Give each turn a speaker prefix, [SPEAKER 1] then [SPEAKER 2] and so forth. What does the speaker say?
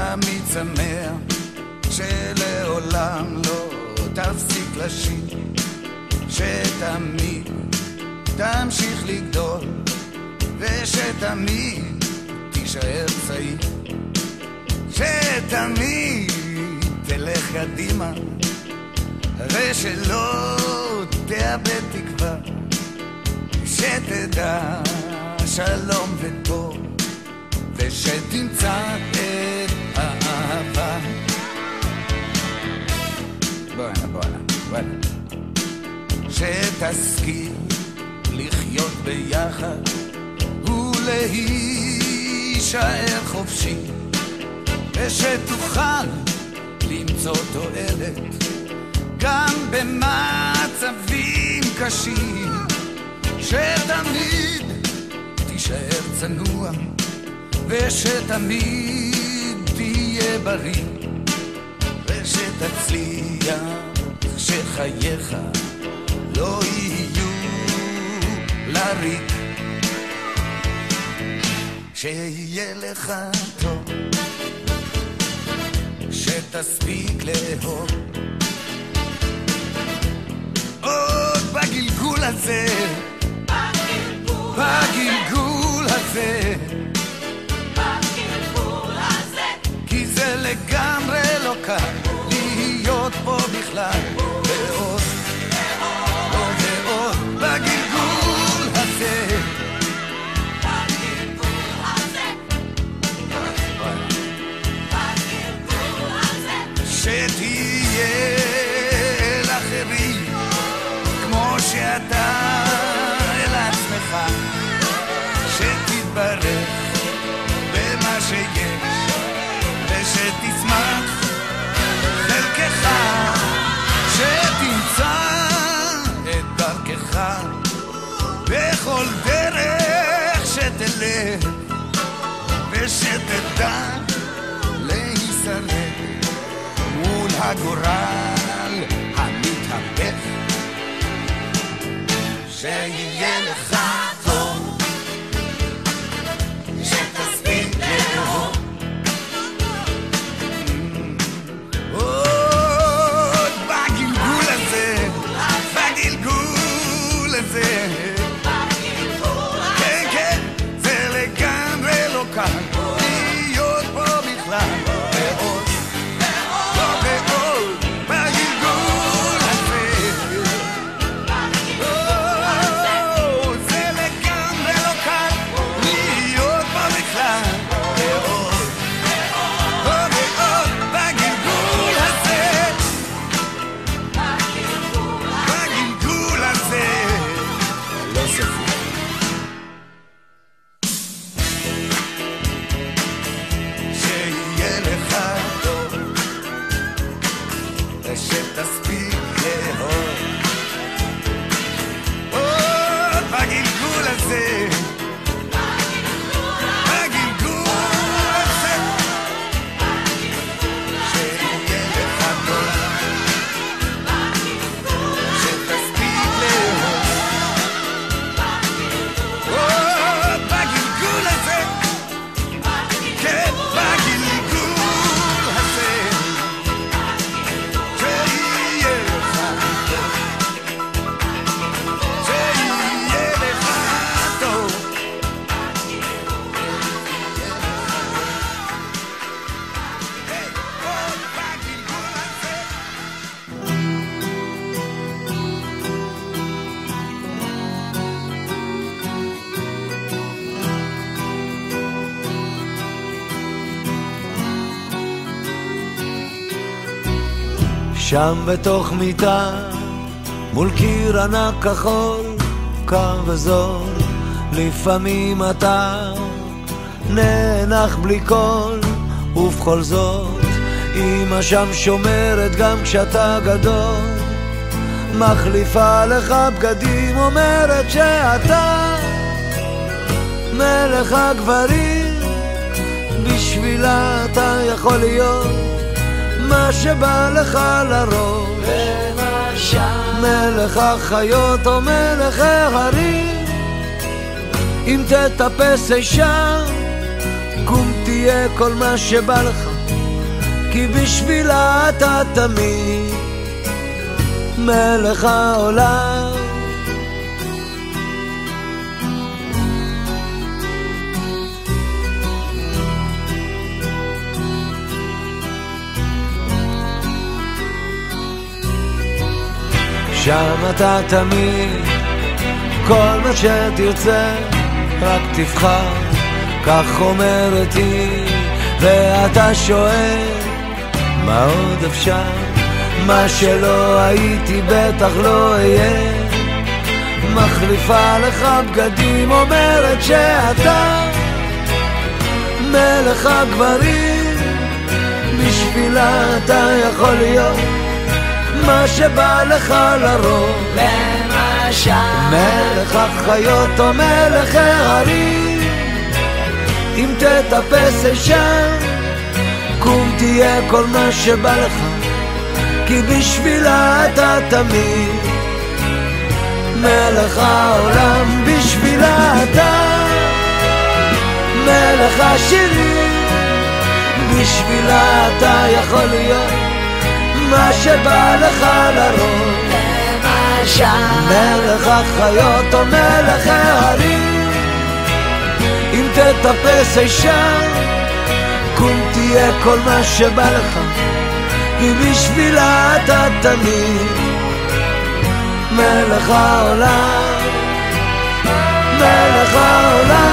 [SPEAKER 1] תמיד שמח שלעולם לא תפסיק לשיר, שתמיד תמשיך לגדול ושתמיד תישאר צעיר, שתמיד תלך קדימה ושלא תאבד תקווה, שתדע שלום וטוב ושתמצא את האהבה. בואנה שתשכיל לחיות ביחד ולהישאר חופשי, ושתוכל למצוא תועלת גם במצבים קשים, שתמיד תישאר צנוע ושתמיד תהיה בריא, ושתצליח שחייך לא יהיו לריק, שיהיה לך טוב, שתספיק לאהוב עוד בגלגול הזה, בגלגול הזה, כי זה לגמרי לא קל להיות פה בכלל, ועוד ועוד בגלגול הזה, שתהיה לאחרים כמו שאתה אל עצמך, שתתברך במה שיש ושתשמח חלקך, שתמצא את דרכך בכל דרך שתלך, ושתדע להישרד מול הגורל המתהפך, שיהיה לך טוב, שתספיק לאהוב עוד בגלגול הזה, בגלגול הזה, כן כן, זה לגמרי לא קל להיות פה בכלל, ועוד
[SPEAKER 2] שם בתוך מיטה מול קיר ענק כחול, קר וזול, לפעמים אתה נאנח בלי קול, ובכל זאת אמא שם שומרת גם כשאתה גדול, מחליפה לך בגדים, אומרת שאתה מלך הגברים, בשבילה אתה יכול להיות מה שבא לך לראש, מלך החיות או מלך ההרים, אם תטפס אישה קום תהיה כל מה שבא לך, כי בשבילה אתה תמיד מלך העולם. שם אתה תמיד, כל מה שתרצה רק תבחר, כך אומרת היא, ואתה שואל מה עוד אפשר, מה שלא הייתי בטח לא אהיה. מחליפה לך בגדים, אומרת שאתה מלך הגברים, בשבילה אתה יכול להיות מה שבא לך לרוב,
[SPEAKER 3] למשל
[SPEAKER 2] מלך החיות או מלך ההרים. אם תטפס שם קום תהיה כל מה שבא לך, כי בשבילה אתה תמיד מלך העולם. בשבילה אתה מלך השירים, בשבילה אתה יכול להיות מה שבא לך לרוב,
[SPEAKER 3] למשל
[SPEAKER 2] מלך החיות או מלך ההרים. אם תטפס אישה קום תהיה כל מה שבא לך, כי בשבילה אתה תמיד מלך העולם, מלך העולם.